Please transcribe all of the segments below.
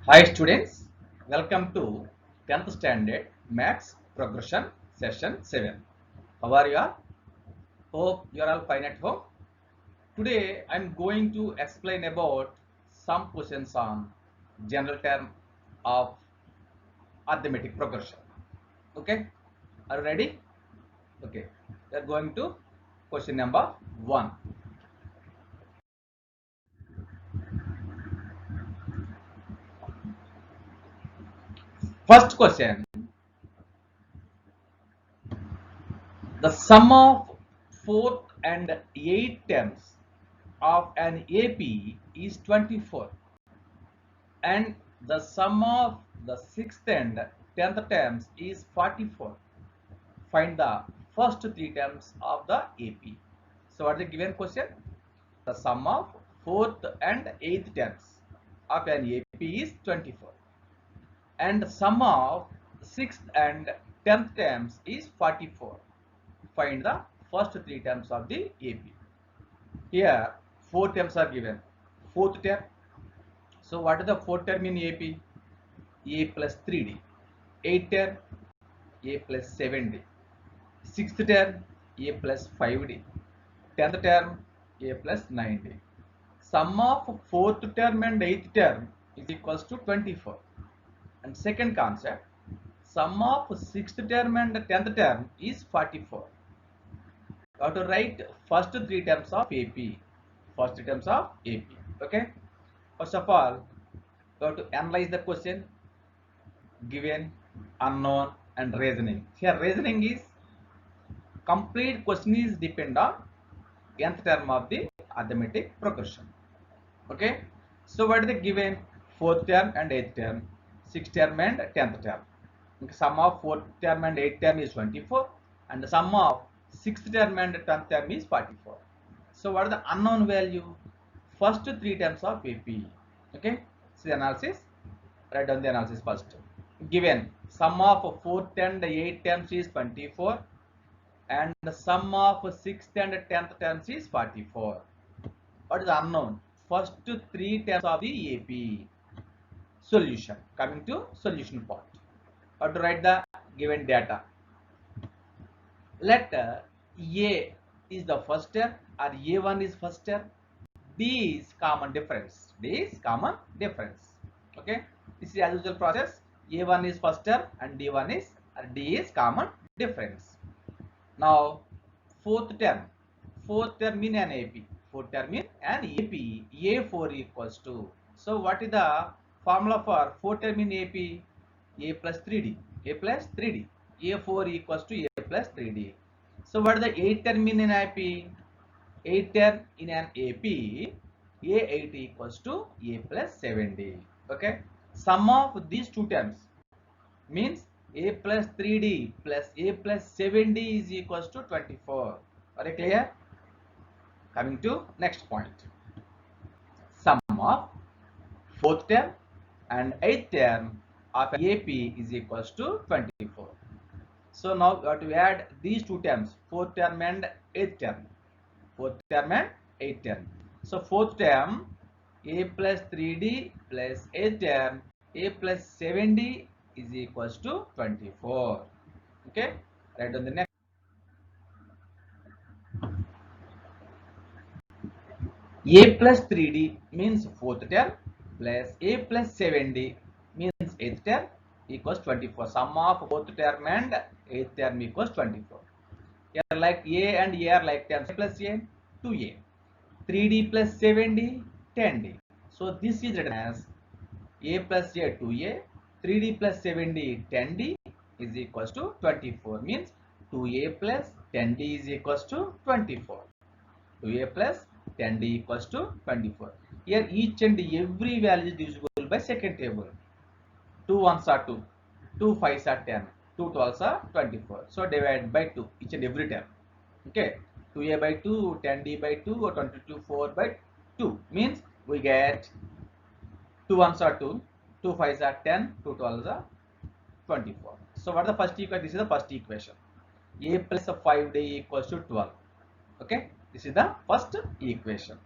Hi students, welcome to 10th standard maths progression session 7. How are you all? Hope you are all fine at home. Today I am going to explain about some questions on general term of arithmetic progression. Okay, are you ready? Okay, we are going to question number 1. First question, the sum of fourth and eighth terms of an AP is 24 and the sum of the sixth and 10th terms is 44. Find the first three terms of the AP. So what is the given question? The sum of fourth and eighth terms of an AP is 24 and the sum of sixth and 10th terms is 44. Find the first three terms of the AP. Here four terms are given. Fourth term. So what is the fourth term in AP? A plus 3D. Eighth term A plus 7D. Sixth term A plus 5D. 10th term A plus 9D. Sum of fourth term and eighth term is equals to 24. And second concept, sum of sixth term and 10th term is 44. You have to write first three terms of AP. First three terms of AP. Okay. First of all, you have to analyze the question, given, unknown, and reasoning. Here reasoning is complete question is depend on nth term of the arithmetic progression. Okay. So what is the given? Fourth term and eighth term, sixth term and 10th term. Okay. Sum of fourth term and eighth term is 24 and the sum of sixth term and 10th term is 44. So what is the unknown value? First three terms of AP. Okay. See the analysis. Write down the analysis first. Given sum of fourth and eighth terms is 24 and the sum of sixth and 10th terms is 44. What is unknown? First three terms of the AP. Solution. Coming to solution part. How to write the given data? Let A is the first term or A1 is first term. D is common difference. D is common difference. Okay. This is as usual process. A1 is first term and D1 is or D is common difference. Now fourth term. Fourth term in an AP. Fourth term in an AP. A4 equals to. So what is the formula for fourth term in AP? A plus 3D. A plus 3D. A4 equals to A plus 3D. So what is the eighth term in an AP? Eighth term in an AP. A8 equals to A plus 7D. Okay. Sum of these two terms means A plus 3D plus A plus 7D is equals to 24. Are you clear? Coming to next point. Sum of fourth term and eighth term of AP is equals to 24. So now we have to add these two terms, fourth term and eighth term. Fourth term and eighth term. So fourth term A plus 3D plus eighth term A plus 7D is equals to 24. Okay, write on the next. A plus 3D means fourth term plus A plus 7D means eighth term equals 24. Sum of fourth term and eighth term equals 24. Here like A and A are like terms. A plus A, 2A. 3D plus 7D, 10D. So this is written as A plus A, 2A. 3D plus 7D, 10D is equals to 24. Means 2A plus 10D is equals to 24. 2A plus 10D equals to 24. Here each and every value is divisible by second table. 2 ones are 2, 2 5s are 10, 2 12s are 24. So divide by 2 each and every term. Okay, 2A by 2, 10D by 2 or 22 4 by 2 means we get 2 ones are 2, 2 5s are 10, 2 12s are 24. So what is the first equation? This is the first equation. A plus 5D equals to 12. Okay, this is the first equation.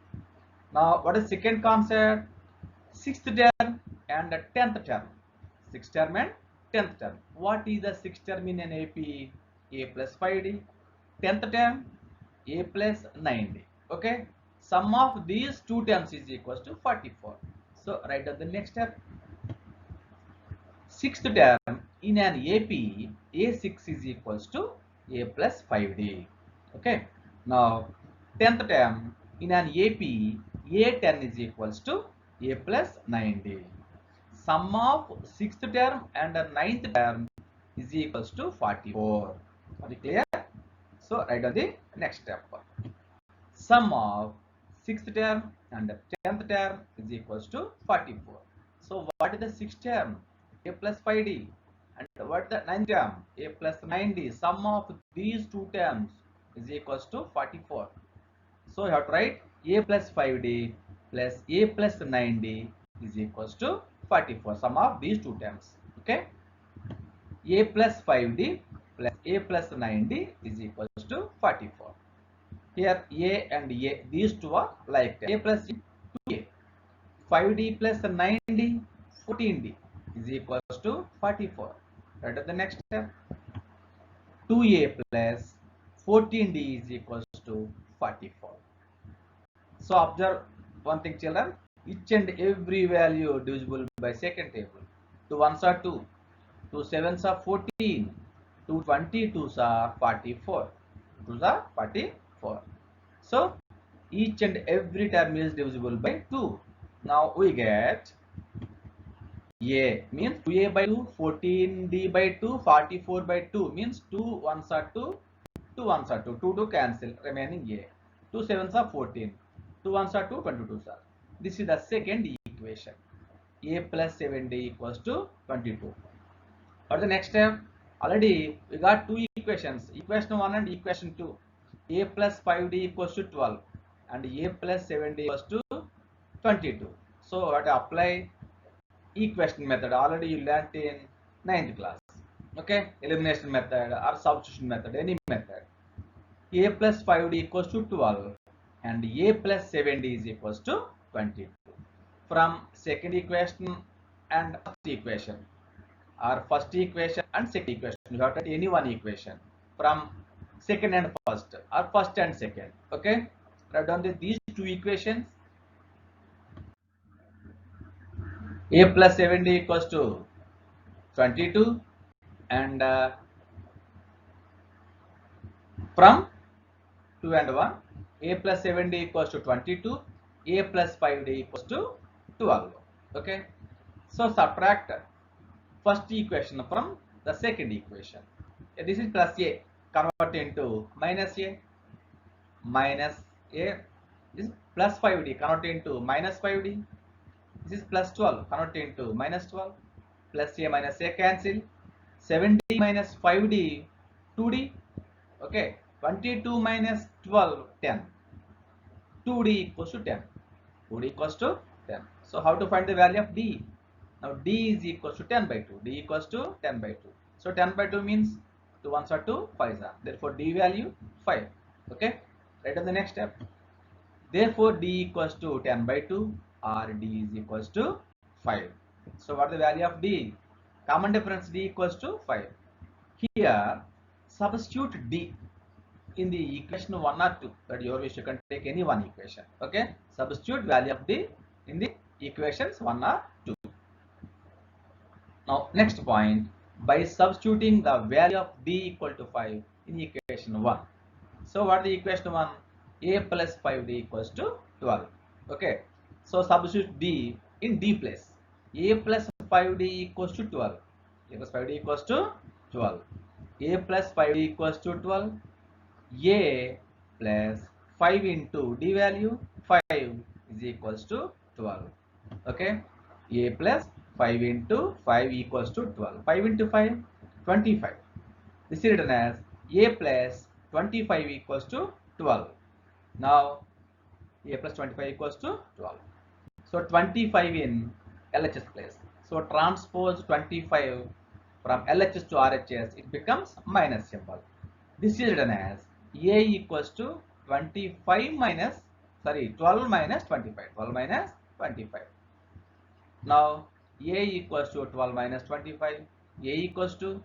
Now what is second concept? Sixth term and 10th term. 6th term and 10th term. What is the 6th term in an AP? A plus 5D. 10th term, A plus 9D. Okay. Sum of these two terms is equals to 44. So write down the next step. 6th term in an AP, A6 is equals to A plus 5D. Okay. Now 10th term in an AP, A10 is equals to A plus 9D. Sum of 6th term and 9th term is equals to 44. Are you clear? So write down the next step. Sum of 6th term and 10th term is equals to 44. So what is the 6th term? A plus 5D. And what is the 9th term? A plus 9D. Sum of these two terms is equals to 44. So you have to write A plus 5D plus A plus 9D is equals to 44. Sum of these two terms. Okay. A plus 5D plus A plus 9D is equals to 44. Here A and A, these two are like A plus 2A. 5D plus 9D, 14D is equals to 44. Right at the next step. 2A plus 14D is equals to 44. So observe one thing, children. Each and every value divisible by second table. 2 ones are 2. 2 sevens are 14. 2 22s are 44. 2s are 44. So each and every term is divisible by 2. Now we get A means 2A by 2, 14D by 2, 44 by 2 means 2 ones are 2, 2 ones are 2, 2 to cancel, remaining A. 2 sevens are 14, 2 ones are 2, 22s are. This is the second equation. A plus 7D equals to 22. For the next step, already we got two equations, equation 1 and equation 2. A plus 5D equals to 12 and A plus 7D equals to 22. So we have to apply equation method. Already you learnt in 9th class. Okay, elimination method or substitution method, any method. A plus 5D equals to 12 and A plus 7D is equals to 22. From second equation and first equation, or first equation and second equation, you have to take any one equation from second and first or first and second. Okay, write down these two equations. A plus 7D equals to 22 and from 2 and 1, A plus 7D equals to 22, A plus 5D equals to 12. Okay, so subtract first equation from the second equation. This is plus A, convert into minus A, minus A. This is plus 5D, convert into minus 5D. This is plus 12, convert into minus 12. Plus A minus A cancel. 7D minus 5D, 2D. Okay, 22 minus 12, 10. 2D equals to 10. 2D equals to 10. So how to find the value of D? Now D is equals to 10 by 2. D equals to 10 by 2. So 10 by 2 means 2 ones are 2, 5s are. Therefore D value 5. Okay, right on the next step. Therefore D equals to 10 by 2 or D is equals to 5. So what is the value of D? Common difference D equals to 5. Here substitute D in the equation 1 or 2. That your wish, you can take any one equation. Okay, substitute value of D in the equations 1 or 2. Now next point, by substituting the value of D equal to 5 in equation 1. So what is the equation 1? A plus 5D equals to 12. Okay, so substitute D in D place. A plus 5D equals to 12. A plus 5D equals to 12. A plus 5D equals to 12. A plus 5 into D value 5 is equals to 12. Okay, A plus 5 into 5 equals to 12. 5 into 5, 25. This is written as A plus 25 equals to 12. Now A plus 25 equals to 12. So 25 in LHS place. So transpose 25 from LHS to RHS, it becomes minus symbol. This is written as A equals to 25 minus 12 minus 25. 12 minus 25. Now A equals to 12 minus 25. A equals to,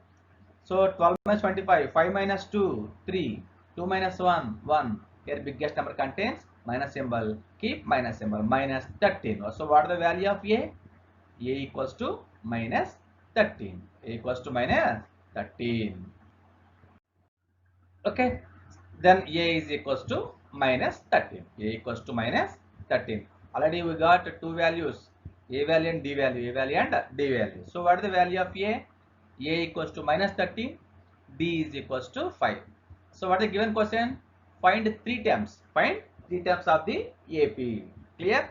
so 12 minus 25, 5 minus 2, 3, 2 minus 1, 1. Here biggest number contains minus symbol, keep minus symbol, minus 13. So what is the value of A? A equals to minus 13. A equals to minus 13. Okay, then A is equals to minus 13. A equals to minus 13. Already we got two values, A value and D value, A value and D value. So what is the value of A? A equals to minus 13, D is equals to 5. So what is the given question? Find three terms. Find three terms of the AP. Clear?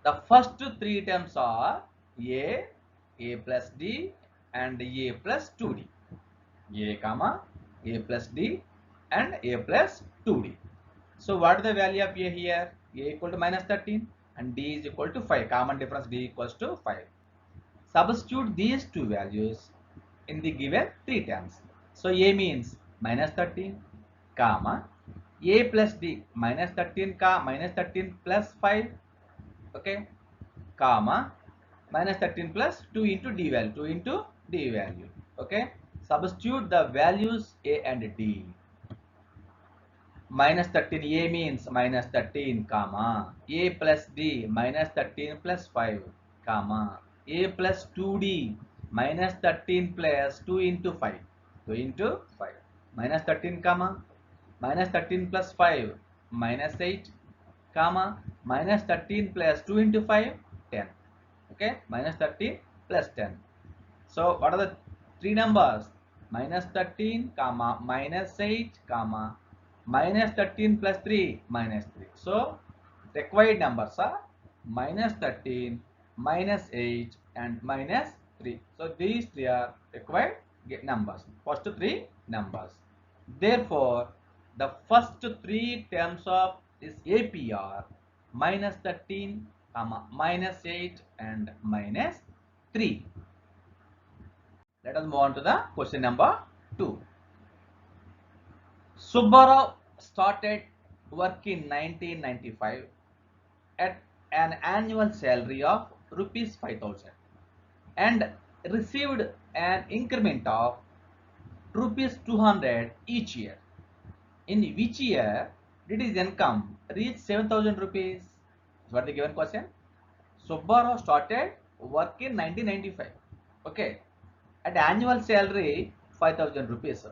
The first three terms are A plus D, and A plus 2D. A comma A plus D and A plus 2D. So what is the value of A here? A equal to minus 13 and D is equal to 5. Common difference D equals to 5. Substitute these two values in the given three terms. So A means minus 13 comma A plus D minus 13 minus 13 plus 5. Okay, comma minus 13 plus 2 into D value, 2 into D value. Okay, substitute the values A and D. Minus 13 A means minus 13 comma A plus D minus 13 plus 5 comma A plus 2D minus 13 plus 2 into 5, 2 into 5, minus 13 comma minus 13 plus 5 minus 8 comma minus 13 plus 2 into 5, 10. Okay, minus 13 plus 10. So what are the three numbers? Minus 13 comma minus 8 comma minus 13 plus 3 minus 3. So required numbers are minus 13, minus 8 and minus 3. So these three are required numbers. First three numbers. Therefore, the first three terms of this AP are minus 13 comma minus 8 and minus 3. Let us move on to the question number 2. Subbarao started work in 1995 at an annual salary of rupees 5,000 and received an increment of rupees 200 each year. In which year did his income reach 7,000 rupees? What the given question? Subbarao started work in 1995. Okay, at annual salary 5,000 rupees.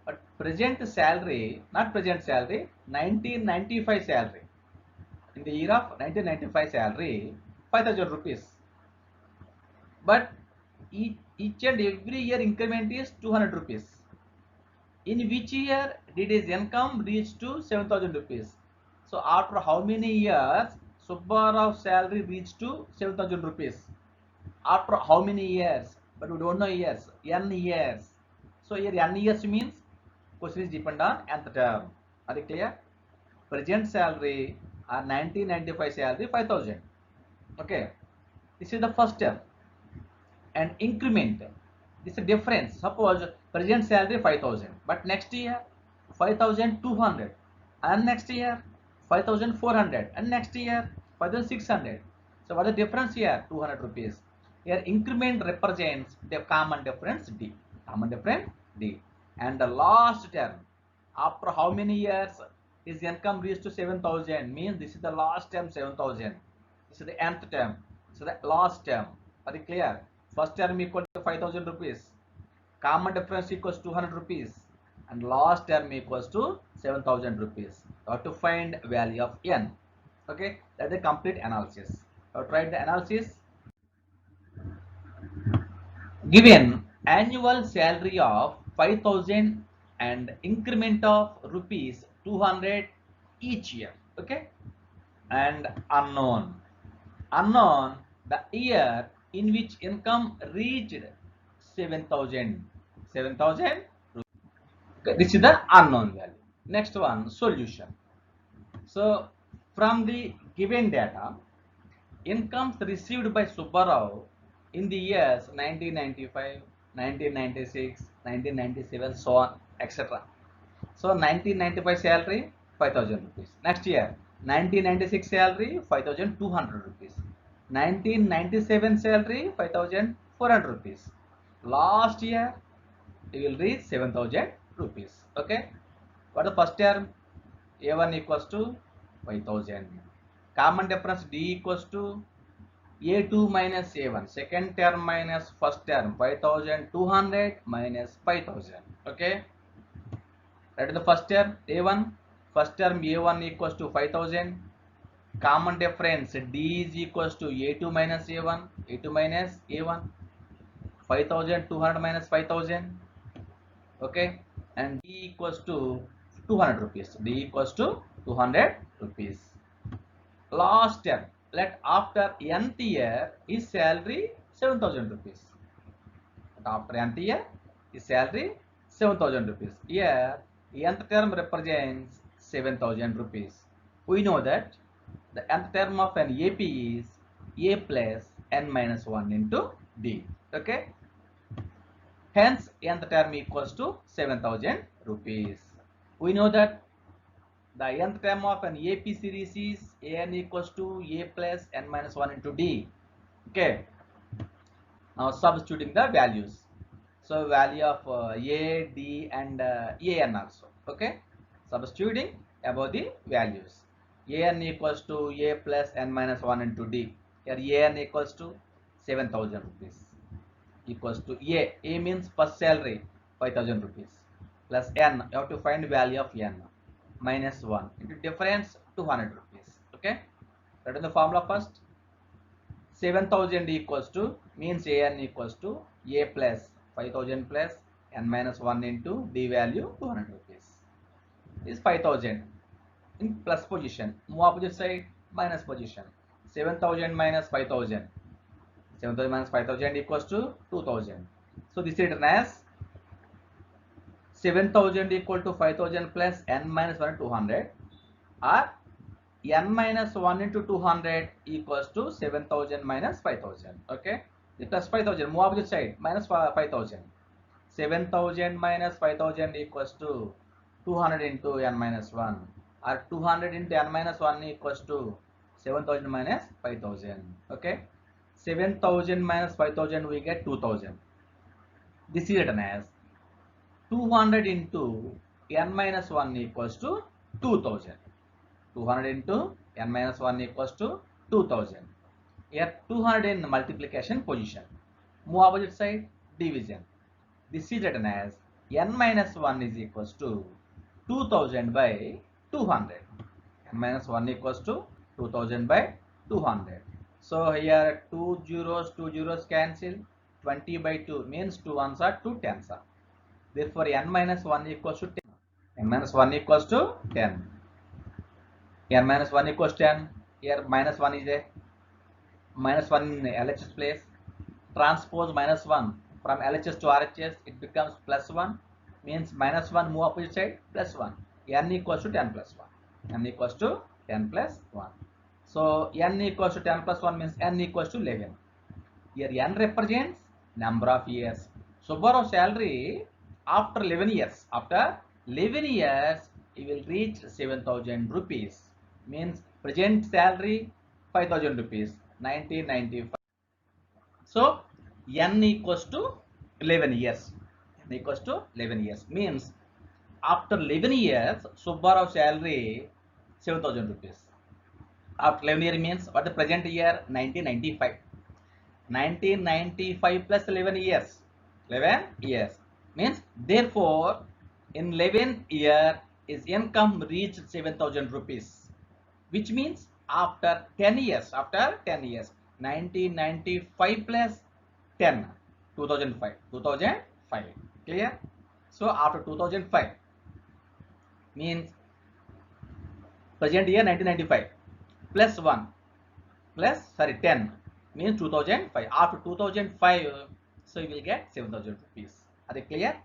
But present salary, not present salary, 1995 salary. In the year of 1995 salary, 5,000 rupees. But each and every year increment is 200 rupees. In which year did his income reach to 7,000 rupees? So after how many years Subbarao's salary reached to 7,000 rupees? After how many years? But we don't know years. N years. So here N years means question is depend on nth term. Are you clear? Present salary or 1995 salary 5,000. Okay. This is the first term. And increment. This is a difference. Suppose present salary 5,000, but next year 5,200, and next year 5,400, and next year 5,600. So what is the difference here? 200 rupees. Here increment represents the common difference D. Common difference D. And the last term, after how many years his income reached to 7,000, means this is the last term 7,000. This is the nth term. So the last term. Are you clear? First term equal to 5,000 rupees. Common difference equals 200 rupees. And last term equals to 7,000 rupees. You have to find value of n. Okay, that's the complete analysis. You have to write the analysis. Given annual salary of 5,000 and increment of rupees 200 each year. Okay, and unknown the year in which income reached 7,000. Okay, this is the unknown value. Next one, solution. So from the given data, incomes received by Subbarao in the years 1995, 1996, 1997, so on, etc. So 1995 salary 5,000 rupees. Next year 1996 salary 5,200 rupees. 1997 salary 5,400 rupees. Last year you will reach 7,000 rupees. Okay, what the first term? A1 equals to 5,000. Common difference D equals to A2 minus A1. Second term minus first term, 5,200 minus 5,000. Okay, that is the first term A1. First term A1 equals to 5,000. Common difference D is equals to A2 minus A1. A2 minus A1. 5,200 minus 5,000. Okay, and D equals to 200 rupees. D equals to 200 rupees. Last term, let after nth year his salary 7,000 rupees. After nth year his salary 7,000 rupees. Here nth term represents 7,000 rupees. We know that the nth term of an AP is A plus n minus 1 into D. Okay, hence nth term equals to 7,000 rupees. We know that the nth term of an AP series is an equals to A plus n minus 1 into D. Okay, now substituting the values. So value of A, D and an also. Okay, substituting above the values. An equals to A plus n minus 1 into D. Here an equals to 7,000 rupees equals to A means first salary 5,000 rupees plus n, you have to find value of n, minus 1 into difference 200 rupees. Okay, that is the formula first. 7,000 equals to means an equals to A plus 5,000 plus n minus 1 into D value 200 rupees is 5,000 in plus position. Move opposite side, minus position. 7,000 minus 5,000. 7,000 minus 5,000 equals to 2,000. So this is written as 7,000 equal to 5,000 plus n minus 1 200, or n minus 1 into 200 equals to 7,000 minus 5,000. Okay, the plus 5,000, move opposite side, minus 5,000. 7,000 minus 5,000 equals to 200 into n minus 1, or 200 into n minus 1 equals to 7,000 minus 5,000. Okay, 7,000 minus 5,000 we get 2,000. This is written as 200 into n minus 1 equals to 2,000. 200 into n minus 1 equals to 2,000. Here 200 in multiplication position. Move opposite side, division. This is written as n minus 1 is equals to 2,000 by 200. N minus 1 equals to 2,000 by 200. So here 2 zeros cancel. 20 by 2 means 2 ones are 2 tens are. Therefore n minus 1 equals to 10. N minus 1 equals to 10. N minus 1 equals 10. Here minus 1 is there. Minus 1 in LHS place. Transpose minus 1 from LHS to RHS, it becomes plus 1. Means minus 1 move opposite side, plus 1. N equals to 10 plus 1. N equals to 10 plus 1. So n equals to 10 plus 1 means n equals to 11. Here n represents number of years. Subbarao salary after 11 years. After 11 years, he will reach 7,000 rupees. Means present salary 5,000 rupees. 1995. So n equals to 11 years. N equals to 11 years means after 11 years, Subbarao salary 7,000 rupees. After 11 years means what the present year 1995. 1995 plus 11 years. 11 years means therefore in 11th year his income reached 7,000 rupees, which means after 10 years, 1995 plus 10, 2005. Clear? So after 2005 means present year 1995 plus 1 plus 10 means 2005. After 2005, so you will get 7,000 rupees. Are they clear?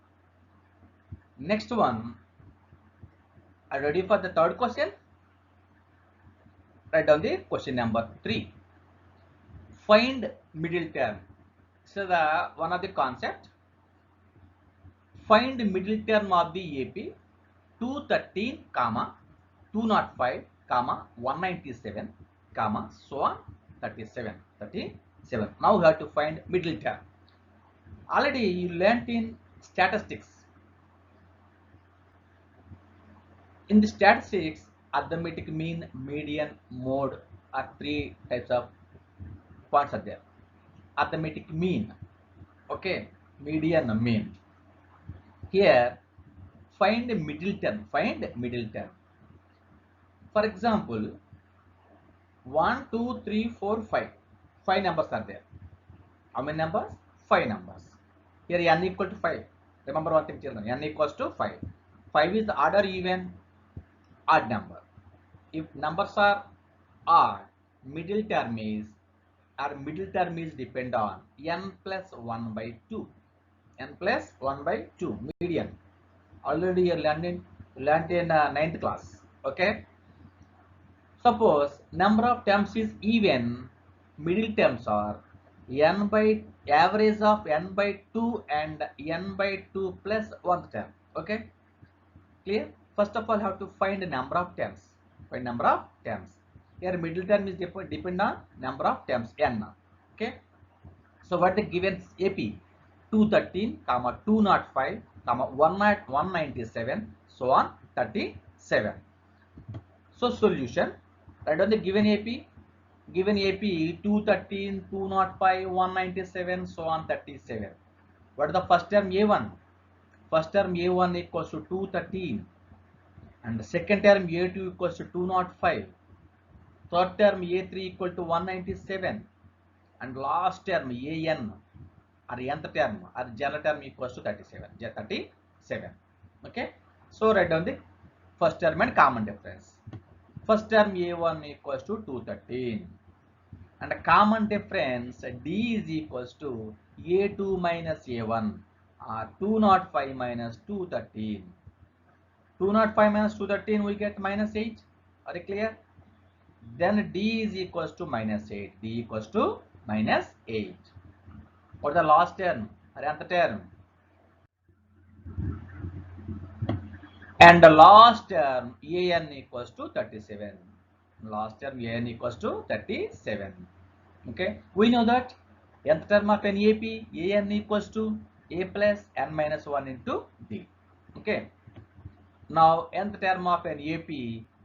Next one. Are you ready for the third question? Write down the question number 3. Find middle term. So the one of the concept. Find middle term of the AP 213, 205, 197, so on 37. 37. Now we have to find middle term. Already you learnt in statistics. In the statistics, arithmetic mean, median, mode are three types of points are there. Arithmetic mean, okay, median, mean. Here, find middle term. Find middle term. For example, 1, 2, 3, 4, 5. 5 numbers are there. How many numbers? 5 numbers. Here n equal to 5. Remember one thing, children. N equals to 5. 5 is the odd or even? Odd number. If numbers are odd, middle term is depend on n plus 1 by 2. N plus 1 by 2. Median. Already you learned in 9th class. Okay. Suppose number of terms is even, middle terms are n by average of n by 2 and n by 2 plus 1th term. Okay, clear? First of all, have to find the number of terms. Find number of terms. Here middle term is depend on number of terms n. Okay, so what the given AP 213, 205, 197, so on 37. So solution, write on the given AP. Given AP 213, 205, 197, so on 37. What is the first term A1? First term A1 equals to 213. And the second term A2 equals to 205. Third term A3 equal to 197. And last term AN or nth term or general term equals to 37. 37. Okay. So write down the first term and common difference. First term A1 equals to 213. And the common difference D is equals to A2 minus A1 or 205 minus 213. 205 minus 213 we get minus 8. Are you clear? Then D is equals to minus 8. D equals to minus 8. What the last term or nth term? And the last term AN equals to 37. Last term AN equals to 37. Okay, we know that nth term of an AP AN equals to A plus n minus 1 into D. Okay, now nth term of an AP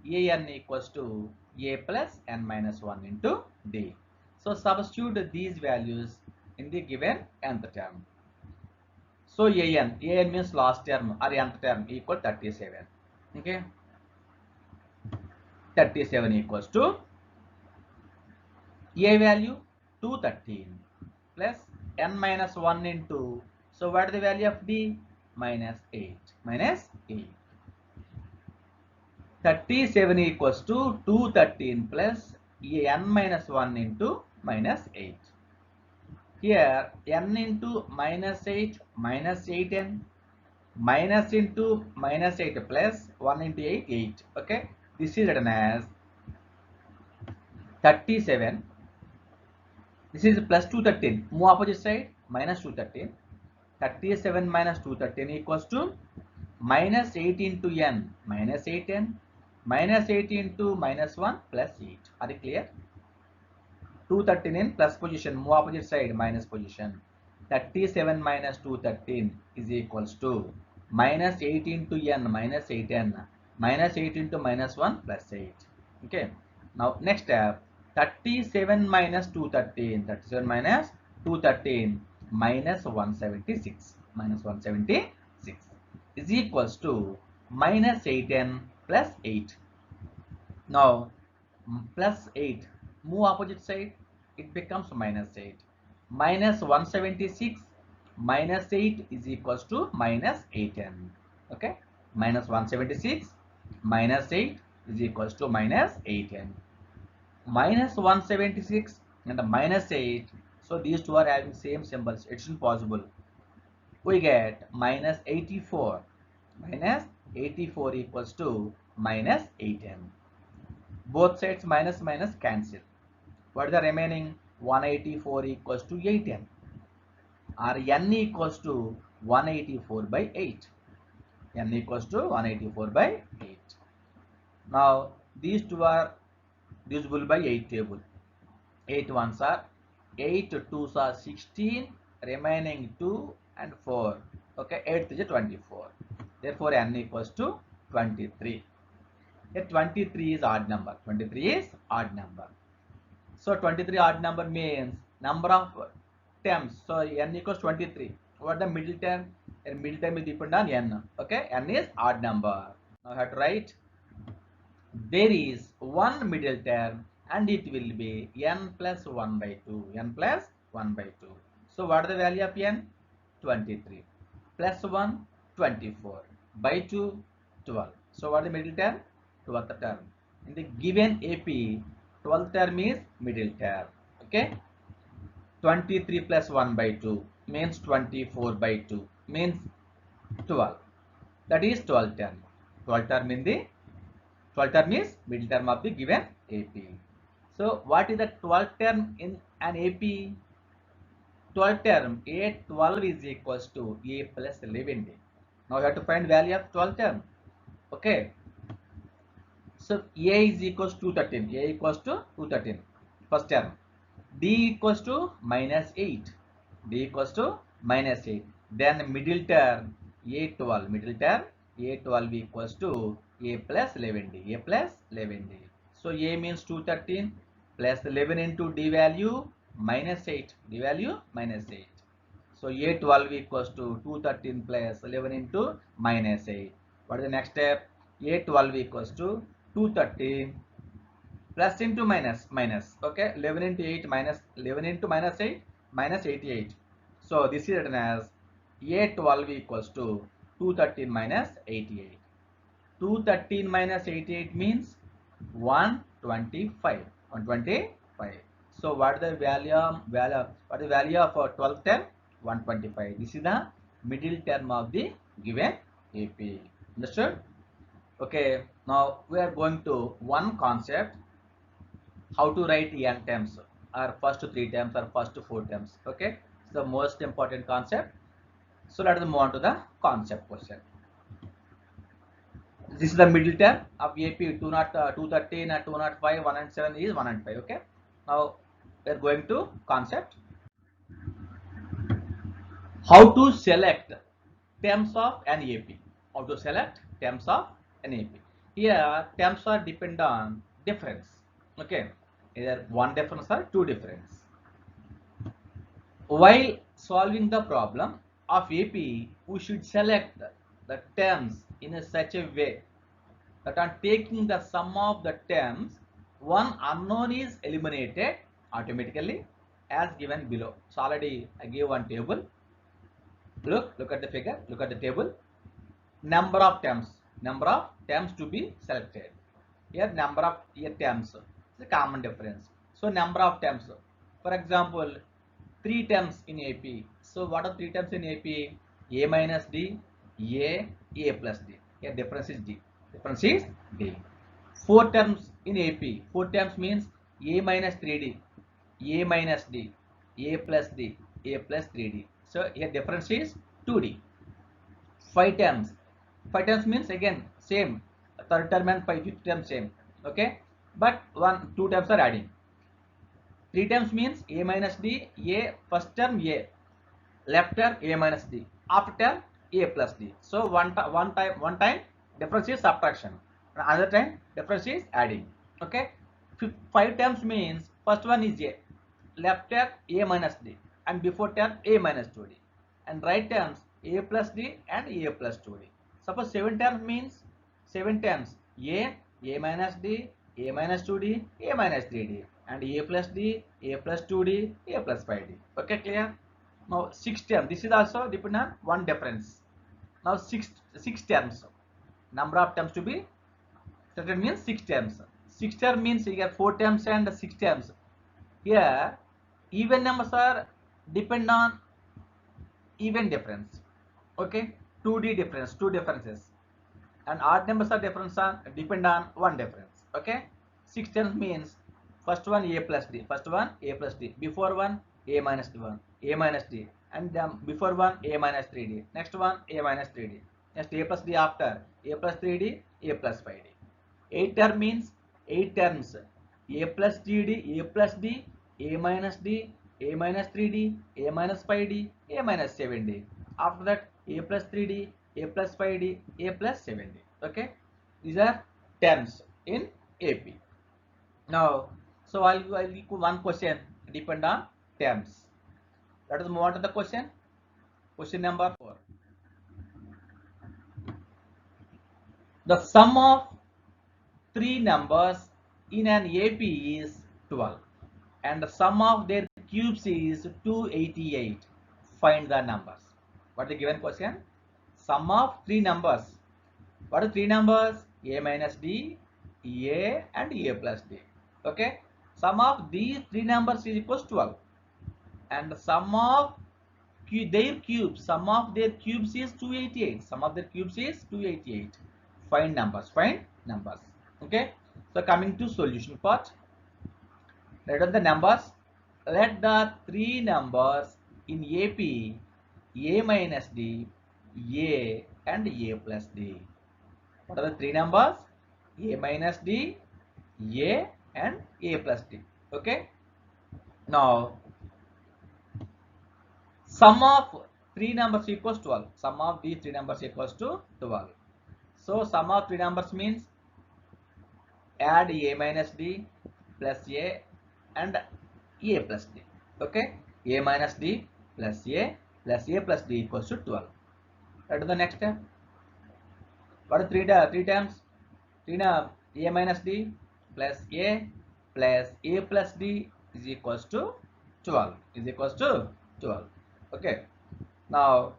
AN equals to A plus n minus 1 into D. So substitute these values in the given nth term. So AN means last term or nth term equal 37. Okay, 37 equals to A value 213 plus n minus 1 into, so what is the value of D? Minus 8. Minus 8. 37 equals to 213 plus n minus 1 into minus 8. Here n into minus 8 minus 8n minus into minus 8 plus 1 into 8 8. Okay, this is written as 37. This is plus 213. Move opposite side, minus 213. 37 minus 213 equals to minus 8 into n minus 8n minus 8 into minus 1 plus 8. Are you clear? 213 in plus position, move opposite side, minus position. 37 minus 213 is equals to minus 8 into n minus 8n minus 8 into minus 1 plus 8. Okay, now next step, 37 minus 213, 37 minus 213 minus 176 is equals to minus 8n plus 8. Now plus 8, move opposite side, it becomes minus 8. Minus 176 minus 8 is equals to minus 8n. Okay, minus 176 minus 8 is equals to minus 8n. Minus 176 and the minus 8, so these two are having same symbols, it's impossible. We get minus 84. Minus 84 equals to minus 8n. Both sides minus minus cancel. What is the remaining? 184 equals to 8n, or n equals to 184 by 8. N equals to 184 by 8. Now these two are divisible by 8 table. 8 ones are 8 2s are 16, remaining 2 and 4. Okay, 8 is 24. Therefore, n equals to 23. Here 23 is odd number. 23 is odd number. So 23 odd number means number of terms. So n equals 23. What the middle term? And middle term is depend on n. Okay, n is odd number. Now I have to write there is one middle term and it will be n plus 1 by 2. N plus 1 by 2. So what is the value of n? 23. Plus 1, 24. By 2, 12. So what is the middle term? 12th term. In the given AP, 12th term is middle term. Okay. 23 plus 1 by 2 means 24 by 2 means 12. That is 12th term. 12th term in the 12th term is middle term of the given AP. So what is the 12th term in an AP? 12th term A12 is equals to A plus 11D. Now you have to find value of 12th term. Okay. So A is equals to 213. A equals to 213. First term. D equals to minus 8. D equals to minus 8. Then middle term A12. Middle term A12 equals to A plus 11D. A plus 11D. So A means 213 plus 11 into D value minus 8. D value minus 8. So A12 equals to 213 plus 11 into minus 8. What is the next step? A12 equals to 213 plus into minus. Okay, 11 into 8 minus 11 into minus 8 minus 88. So this is written as A12 equals to 213 minus 88. 213 minus 88 means 125. 125. So what is the what is the value of 12th term? 125. This is the middle term of the given AP. Understood? Okay. Now we are going to one concept. How to write n terms or first 3 terms or first 4 terms. Okay. It's the most important concept. So let us move on to the concept question. This is the middle term of AP 213 and 205, 107 is 105. Okay. Now we are going to concept. How to select terms of an AP. How to select terms of an AP. Here terms are depend on difference. Okay. Either one difference or two difference. While solving the problem of AP, we should select the terms in such a way that on taking the sum of the terms, one unknown is eliminated automatically as given below. So already I gave one table. Look at the figure, look at the table. Number of terms to be selected. Here number of terms is a common difference. So number of terms. For example, 3 terms in AP. So what are 3 terms in AP? A minus D, A plus D. Here difference is D. Difference is D. 4 terms in AP. 4 terms means A minus 3D, A minus D, A plus D, A plus 3D. So here difference is 2D. 5 terms. 5 terms means again same. Third term and fifth term same. Okay. But 2 terms are adding. 3 terms means A minus D, A first term A, left term A minus D, after term A plus D. So one time difference is subtraction. Another time difference is adding. Okay. 5 terms means first one is A, left term A minus D, and before term A minus 2D, and right terms A plus D and A plus 2D. Suppose 7 terms means 7 terms A minus D, A minus 2D, A minus 3D, and A plus D, A plus 2D, A plus 5D. Okay, clear? Now 6 terms. This is also depend on one difference. Now 6 terms. Number of terms to be certain means 6 terms. 6 terms means you get 4 terms and 6 terms. Here even numbers are depend on even difference. Okay, 2D difference, 2 differences, and odd numbers are depend on one difference. Okay, 6 terms means first one A plus D, first one A plus D, before one A minus 1, A minus D, and before one A minus 3D, next one A minus 3D, next A plus D, after A plus 3D, A plus 5D. 8 term means 8 terms A plus 3D, A plus D, A minus D, a minus 3d, a minus 5d, a minus 7d. After that, a plus 3d, a plus 5d, a plus 7d. Okay, these are terms in AP. Now, so I'll give one question depend on terms. Let us move on to the question. Question number 4. The sum of three numbers in an AP is 12 and the sum of their cubes is 288. Find the numbers. What is the given question? Sum of three numbers. What are three numbers? A minus d, a and a plus d. Okay. Sum of these three numbers is equals 12 and the sum of their cubes, sum of their cubes is 288. Sum of their cubes is 288. Find numbers. Find numbers. Okay. So coming to solution part. Write down the numbers. Let the three numbers in AP a minus d, a and a plus d. What are the three numbers? A minus d, a and a plus d. Okay. Now sum of three numbers equals 12. Sum of these three numbers equals to 12. So sum of three numbers means add a minus d plus a and a plus d. Okay, a minus d plus a plus d equals to 12. Right to the next step. What are three times? A minus d plus a plus d is equals to 12. Is equals to 12. Okay. Now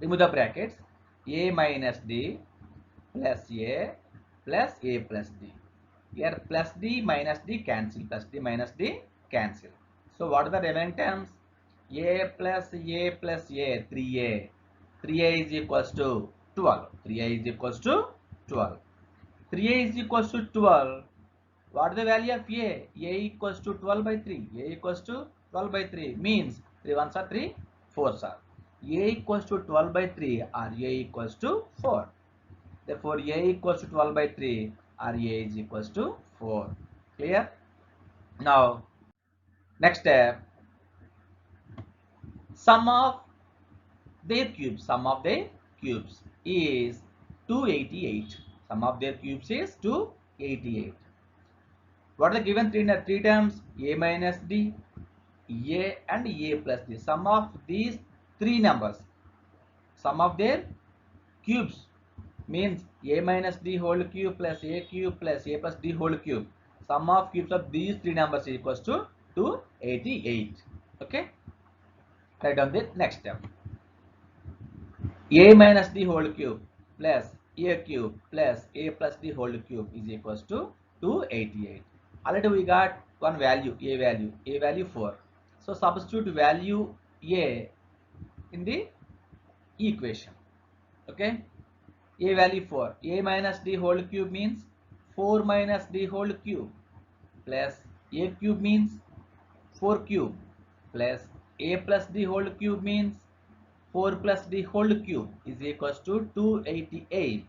remove the brackets. A minus d plus a plus d. Here plus d minus d cancel. Plus d minus d cancel. So what are the remaining terms? A plus a plus a 3a. 3a is equals to 12. 3a is equals to 12. 3a is equals to 12. What is the value of a? A equals to 12 by 3. A equals to 12 by 3 means 3 ones are 3, 4s are. A equals to 12 by 3 or a equals to 4. Therefore, a equals to 12 by 3 or a is equals to 4. Clear? Now, next step. Sum of their cubes. Sum of their cubes is 288. Sum of their cubes is 288. What are the given three terms? A minus d, a and a plus d. Sum of these three numbers. Sum of their cubes means a minus d whole cube plus a plus d whole cube. Sum of cubes of these three numbers is equals to 288. Okay. Write down the next step. A minus d whole cube plus a cube plus a plus d whole cube is equals to 288. Already we got one value, a value 4. So substitute value a in the equation. Okay. A value 4. A minus d whole cube means 4 minus d whole cube plus a cube means 4 cube plus a plus d whole cube means 4 plus d whole cube is equals to 288.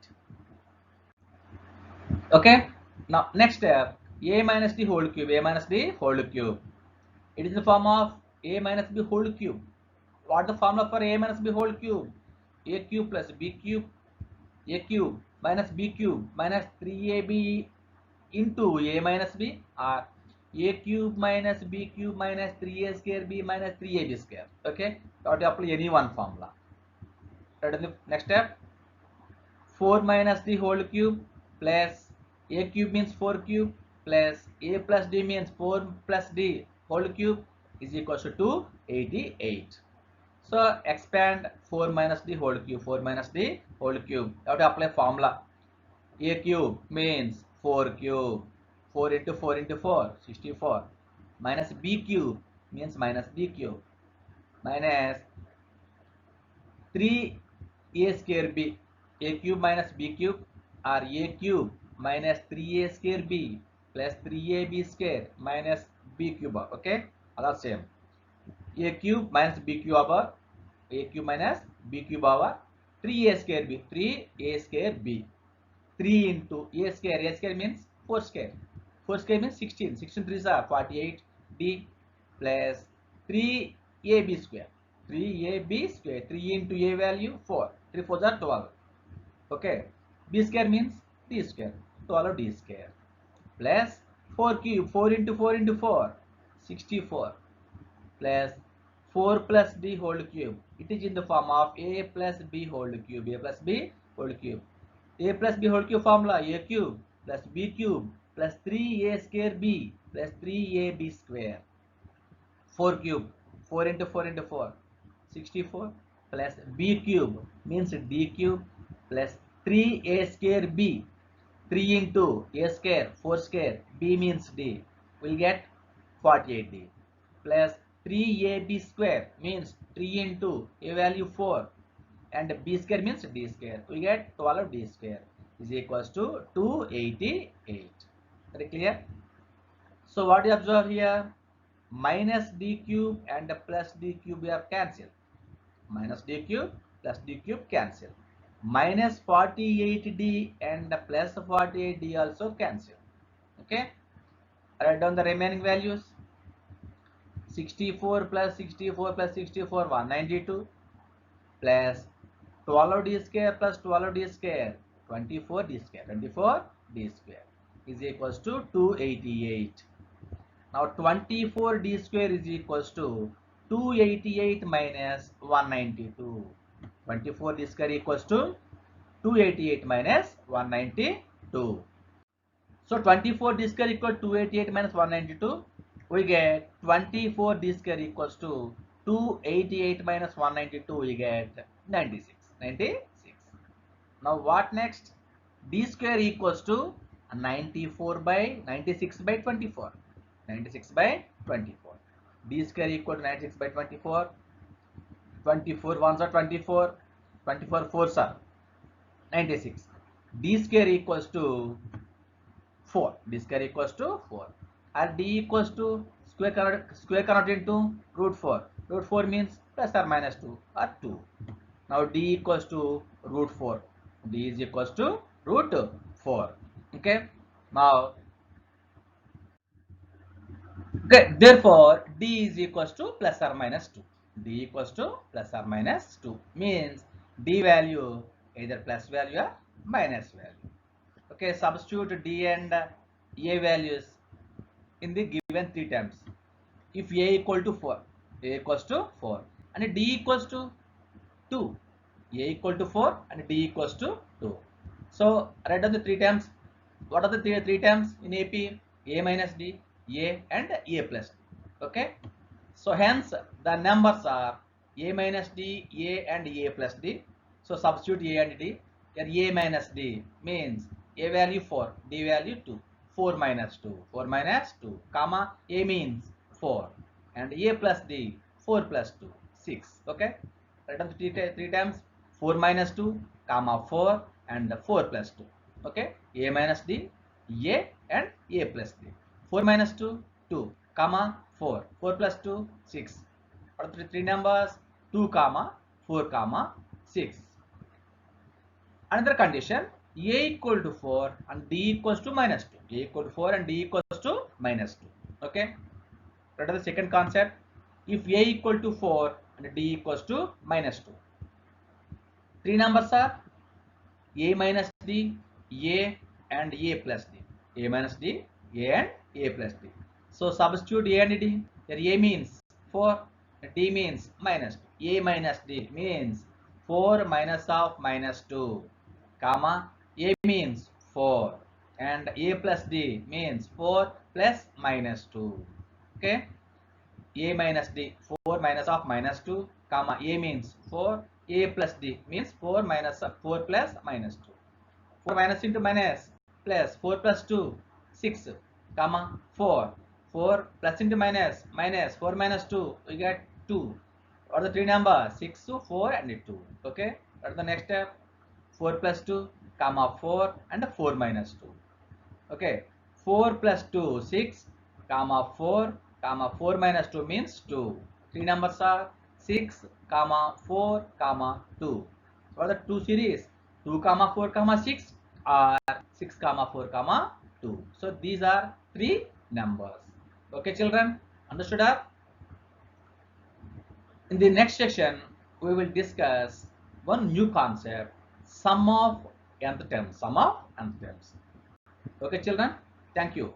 Okay. Now next step, a minus d whole cube, a minus d whole cube. It is the form of a minus b whole cube. What the formula for a minus b whole cube? A cube plus b cube, a cube minus b cube minus 3ab into a minus b, or a cube minus b cube minus 3a square b minus 3ab square. Okay, so to apply any one formula. Right in the next step, 4 minus the whole cube plus a cube means 4 cube plus a plus d means 4 plus d whole cube is equals to 288. So expand 4 minus the whole cube, 4 minus the whole cube. You have to apply formula. A cube means 4 cube, 4 into 4 into 4, 64. Minus b cube means minus b cube minus 3a square b. A cube minus b cube, or a cube minus 3a square b plus 3ab square minus b cube. Okay, all are same. A cube minus b cube over a cube minus b cube over 3a square b, 3a square b. 3 into a square means 4 square. 4 square means 16. 16 3s are 48 d plus 3ab square. 3ab square. 3 into a value 4. 3 4s are 12. Okay. B square means d square. 12 d square. Plus 4 cube. 4 into 4 into 4. 64. Plus 4 plus d whole cube. It is in the form of a plus b whole cube. A plus b whole cube. A plus b whole cube formula. A cube plus b cube plus 3a square b plus 3ab square. 4 cube. 4 into 4 into 4. 64 plus b cube means d cube plus 3a square b. 3 into a square 4 square b means d. We'll get 48d plus 3ab square means 3 into a value 4 and b square means d square. We get 12d square is equals to 288. Very clear? So what you observe here? Minus d cube and plus d cube we have cancelled. Minus d cube plus d cube cancel. Minus 48d and plus 48d also cancel. Okay. Write down the remaining values. 64 plus 64 plus 64 192 plus 12d square plus 12d square 24d square 24d square is equals to 288. Now 24d square is equals to 288 minus 192. 24d square equals to 288 minus 192. So 24d square equal to 288 minus 192. We get 24d square equals to 288 minus 192. We get 96. 96. Now what next? D square equals to 94 by 96 by 24. 96 by 24. D square equal to 96 by 24. 24 ones are 24. 24 fours are 96. D square equals to 4. D square equals to 4. And D equals to square convert into root 4. Root 4 means plus or minus 2 or 2. Now D equals to root 4. D is equals to root 4. Okay. Now, okay, therefore D is equals to plus or minus 2. D equals to plus or minus 2 means D value either plus value or minus value. Okay, substitute D and A values in the given three terms. If A equal to 4, A equals to 4 and D equals to 2. A equal to 4 and D equals to 2. So write down the three terms. What are the three terms in AP? A minus D, A and A plus D. Okay. So hence the numbers are A minus D, A and A plus D. So substitute A and D. Here A minus D means A value 4, D value 2. 4 minus 2, 4 minus 2, comma A means 4 and A plus D 4 plus 2, 6. Okay. Write down the three times 4 minus 2, comma 4 and 4 plus 2. Okay. A minus D, A and A plus D. 4 minus 2, 2, comma 4. 4 plus 2, 6. What are the three numbers? 2, comma 4, comma 6. Another condition, A equal to 4 and D equals to minus 2. A equal to 4 and D equals to minus 2. Okay. What is the second concept? If A equal to 4 and D equals to minus 2. Three numbers are A minus D, A and A plus D. A minus D, A and A plus D. So substitute A and D. Here A means 4, D means minus 2. A minus D means 4 minus of minus 2, comma A means 4 and A plus D means 4 plus minus 2. Okay. A minus D 4 minus of minus 2, comma A means 4, A plus D means 4 minus 4 plus minus 2. 4 minus into minus plus 4 plus 2 6, comma 4. 4 plus into minus minus 4 minus 2 we get 2. What are the three numbers? 6, 4 and 2. Okay. What is the next step? 4 plus 2, comma 4 and 4 minus 2. Okay. 4 plus 2 6, comma 4, comma 4 minus 2 means 2. Three numbers are 6, comma 4, comma 2. What are the two series? 2, comma 4, comma 6 or 6, comma 4, comma 2. So these are three numbers. Okay children, understood up? In the next section, we will discuss one new concept, sum of nth terms. Sum of nth terms. Okay, children? Thank you.